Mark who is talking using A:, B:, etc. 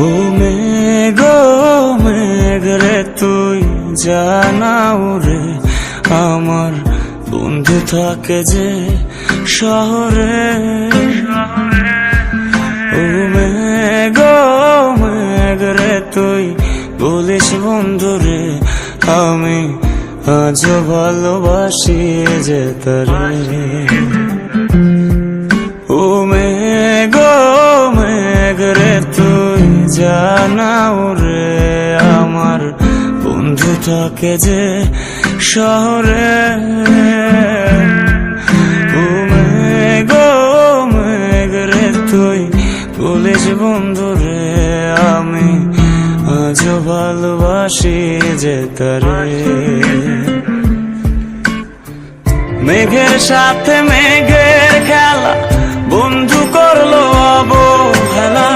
A: ও মেঘ মেঘ রে তুই জানাও রে, আমার বন্ধু থাকে যে শহরে। ও মেঘ মেঘ রে তুই বলিস বন্ধু রে, আমি আজও ভালোবাসি যে তারে। ও মেঘ মেঘ রে তুই জানাও রে, আমার বন্ধু থাকে যে শহরে। ও মেঘ মেঘ রে তুই বলিস বন্ধু রে, আমি আজও ভালোবাসি যে তারে। মেঘের সাথে মেঘের খেলা, বন্ধু করলো অবহেলা।